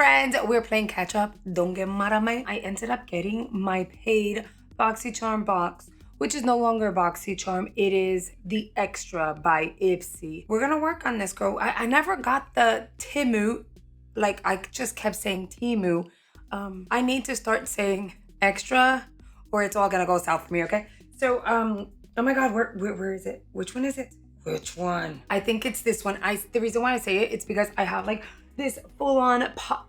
friends, we're playing catch up. Don't get mad at me. I ended up getting my paid Boxycharm box, which is no longer Boxycharm. It is the Extra by Ipsy. We're gonna work on this, girl. I never got the Timu. Like, I just kept saying Timu. I need to start saying Extra or it's all gonna go south for me, okay? So, oh my God, where is it? Which one is it? Which one? I think it's this one. The reason why I say it's because I have like this full-on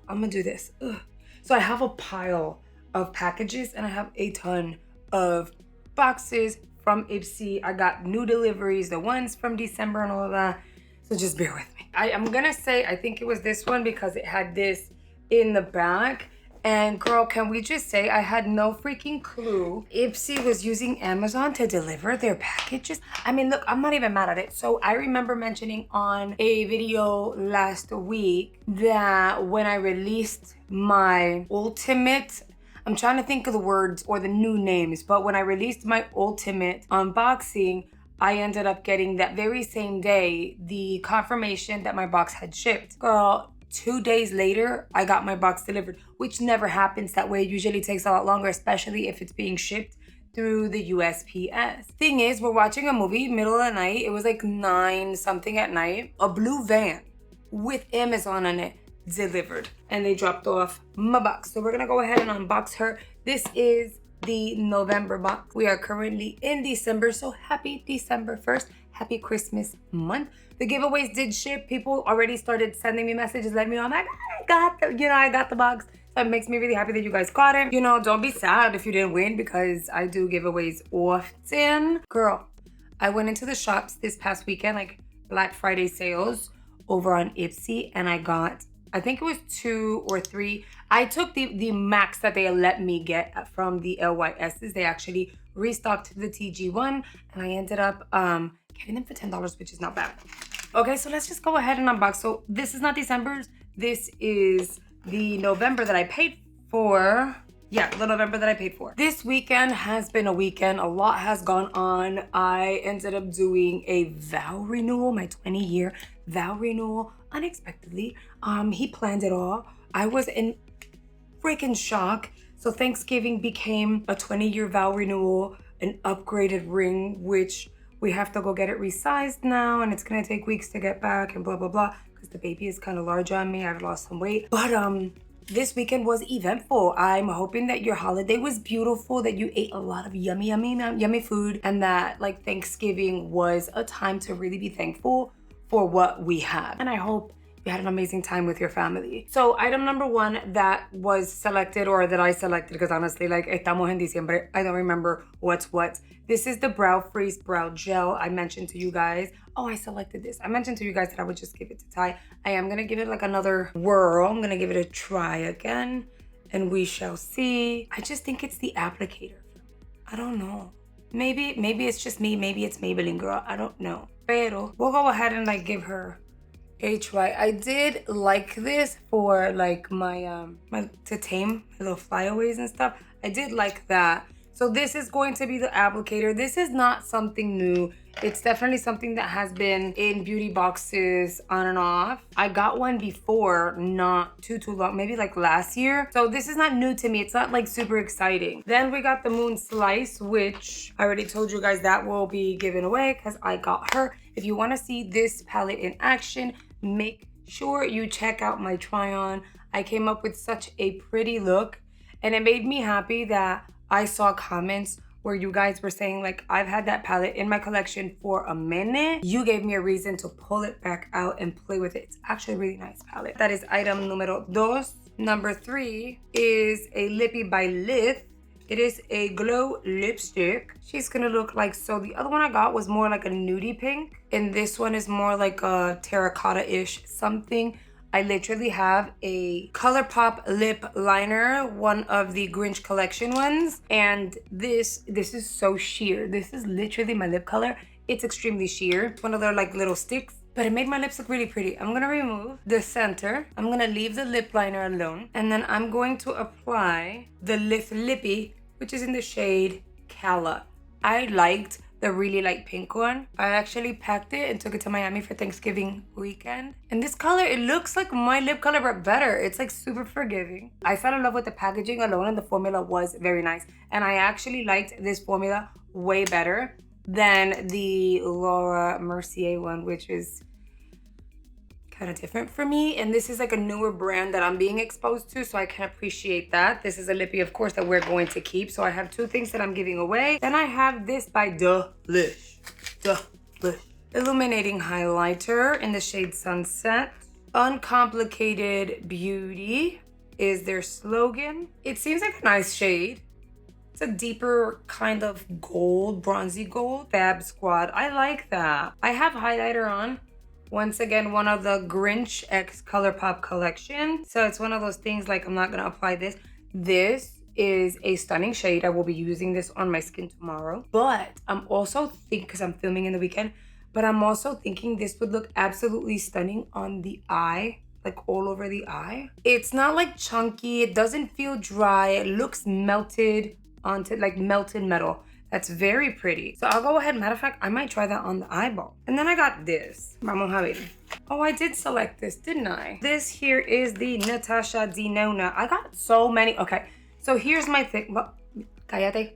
I'm gonna do this. Ugh. So I have a pile of packages and I have a ton of boxes from Ipsy. I got new deliveries, the ones from December and all of that. So just bear with me. I'm gonna say, I think it was this one because it had this in the back. And girl, can we just say I had no freaking clue Ipsy was using Amazon to deliver their packages? I mean, look, I'm not even mad at it. So I remember mentioning on a video last week that when I released my ultimate, I'm trying to think of the words or the new names, but when I released my ultimate unboxing, I ended up getting that very same day the confirmation that my box had shipped. Girl, 2 days later, I got my box delivered, which never happens that way. It usually takes a lot longer, especially if it's being shipped through the USPS. Thing is, we're watching a movie, middle of the night. It was like 9 something at night. A blue van with Amazon on it delivered, and they dropped off my box. So we're gonna go ahead and unbox her. This is the November box. We are currently in December, so happy December 1st. Happy Christmas month. The giveaways did ship. People already started sending me messages, letting me know, I got the box. So it makes me really happy that you guys got it. You know, don't be sad if you didn't win because I do giveaways often. Girl, I went into the shops this past weekend, like Black Friday sales over on Ipsy, and I got, I think it was 2 or 3. I took the max that they let me get from the LYSs. They actually restocked the TG1, and I ended up getting them for $10, which is not bad. Okay, so let's just go ahead and unbox. So this is not December's. This is the November that I paid for. Yeah, the November that I paid for. This weekend has been a weekend. A lot has gone on. I ended up doing a vow renewal, my 20-year vow renewal, unexpectedly. He planned it all. I was in freaking shock. So Thanksgiving became a 20-year vow renewal, an upgraded ring, which we have to go get it resized now, and it's gonna take weeks to get back and blah, blah, blah, because the baby is kind of large on me. I've lost some weight. But this weekend was eventful. I'm hoping that your holiday was beautiful, that you ate a lot of yummy food, and that like Thanksgiving was a time to really be thankful for what we have. And I hope you had an amazing time with your family. So item number 1 that was selected, or that I selected, because honestly, like, estamos en diciembre, I don't remember what's what. This is the Brow Freeze Brow Gel. I mentioned to you guys, oh, I selected this. I mentioned to you guys that I would just give it to Ty. I am gonna give it like another whirl. I'm gonna give it a try again, and we shall see. I just think it's the applicator. I don't know. Maybe it's just me. Maybe it's Maybelline, girl. I don't know. Pero we'll go ahead and like give her a try. I did like this for like my to tame my little flyaways and stuff. I did like that. So this is going to be the applicator. This is not something new. It's definitely something that has been in beauty boxes on and off. I got one before, not too long, maybe like last year. So this is not new to me. It's not like super exciting. Then we got the Moon Slice, which I already told you guys that will be given away because I got her. If you want to see this palette in action, make sure you check out my try on. I came up with such a pretty look, and it made me happy that I saw comments where you guys were saying like, I've had that palette in my collection for a minute. You gave me a reason to pull it back out and play with it. It's actually a really nice palette. That is item numero 2. Number 3 is a Lippy by Lith. It is a glow lipstick. She's gonna look like so. The other one I got was more like a nudie pink, and this one is more like a terracotta-ish something. I literally have a ColourPop lip liner, one of the Grinch collection ones, and this is so sheer. This is literally my lip color. It's extremely sheer. It's one of their like little sticks, but it made my lips look really pretty. I'm gonna remove the center. I'm gonna leave the lip liner alone, and then I'm going to apply the Lippy, which is in the shade Calla. I liked the really light pink one. I actually packed it and took it to Miami for Thanksgiving weekend. And this color, it looks like my lip color, but better. It's like super forgiving. I fell in love with the packaging alone, and the formula was very nice. And I actually liked this formula way better than the Laura Mercier one, which is kind of different for me. And this is like a newer brand that I'm being exposed to, so I can appreciate that. This is a lippy, of course, that we're going to keep. So I have two things that I'm giving away. Then I have this by Delish. Illuminating highlighter in the shade Sunset. Uncomplicated beauty is their slogan. It seems like a nice shade. It's a deeper kind of gold, bronzy gold. Fab Squad, I like that. I have highlighter on. Once again, one of the Grinch X ColourPop collection. So it's one of those things like I'm not gonna apply this. This is a stunning shade. I will be using this on my skin tomorrow. But I'm also thinking, because I'm filming in the weekend, but I'm also thinking this would look absolutely stunning on the eye, like all over the eye. It's not like chunky, it doesn't feel dry, it looks melted onto like melted metal. That's very pretty. So I'll go ahead, matter of fact, I might try that on the eyeball. And then I got this. Vamos a ver. Oh, I did select this, didn't I? This here is the Natasha Denona. I got so many. Okay, so here's my thing. Well, cállate.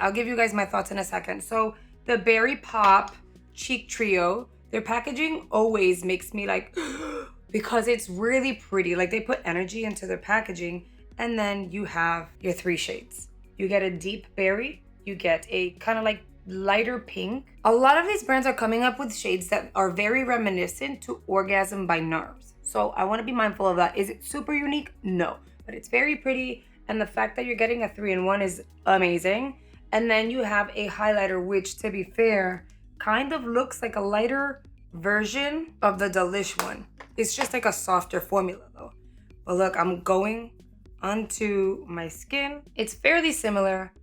I'll give you guys my thoughts in a second. So the Berry Pop Cheek Trio, their packaging always makes me like, because it's really pretty. Like they put energy into their packaging, and then you have your three shades. You get a deep berry, you get a kind of like lighter pink. A lot of these brands are coming up with shades that are very reminiscent to Orgasm by NARS. So I want to be mindful of that. Is it super unique? No, but it's very pretty. And the fact that you're getting a 3-in-1 is amazing. And then you have a highlighter, which to be fair, kind of looks like a lighter version of the Delish one. It's just like a softer formula though. But look, I'm going onto my skin. It's fairly similar,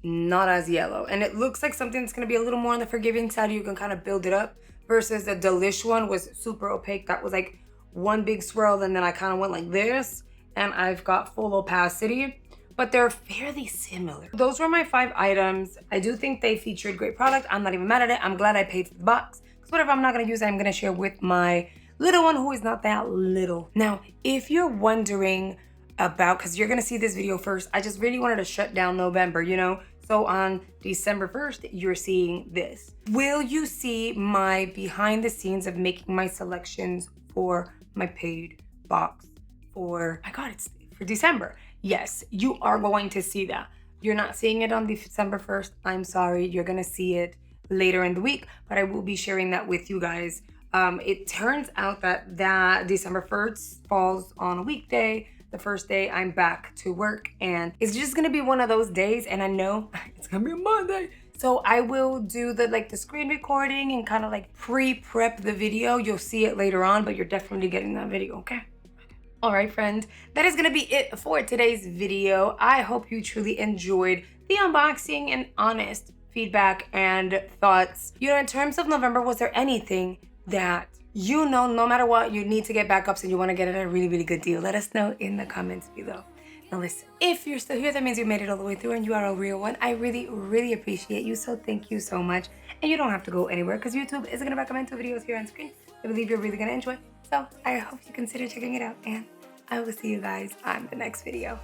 not as yellow. And it looks like something that's gonna be a little more on the forgiving side. You can kind of build it up versus the Delish one was super opaque. That was like one big swirl, and then I kind of went like this, and I've got full opacity, but they're fairly similar. Those were my 5 items. I do think they featured great product. I'm not even mad at it. I'm glad I paid for the box, because whatever I'm not gonna use, I'm gonna share with my little one who is not that little. Now, if you're wondering about, because you're gonna see this video first, I just really wanted to shut down November, you know? So on December 1st, you're seeing this. Will you see my behind the scenes of making my selections for my paid box for, my God, it's for December? Yes, you are going to see that. You're not seeing it on December 1st. I'm sorry, you're gonna see it later in the week, but I will be sharing that with you guys. It turns out that December 1st falls on a weekday. The first day I'm back to work, and it's just gonna be one of those days, and I know it's gonna be a Monday. So I will do the screen recording and kind of like pre-prep the video. You'll see it later on, but you're definitely getting that video, okay? All right, friend, that is gonna be it for today's video. I hope you truly enjoyed the unboxing and honest feedback and thoughts. You know, in terms of November, was there anything that you know, no matter what, you need to get backups and you want to get it at a really, really good deal? Let us know in the comments below. Now listen, if you're still here, that means you made it all the way through and you are a real one. I really, really appreciate you, so thank you so much. And you don't have to go anywhere, because YouTube is going to recommend 2 videos here on screen I believe you're really going to enjoy. So I hope you consider checking it out, and I will see you guys on the next video.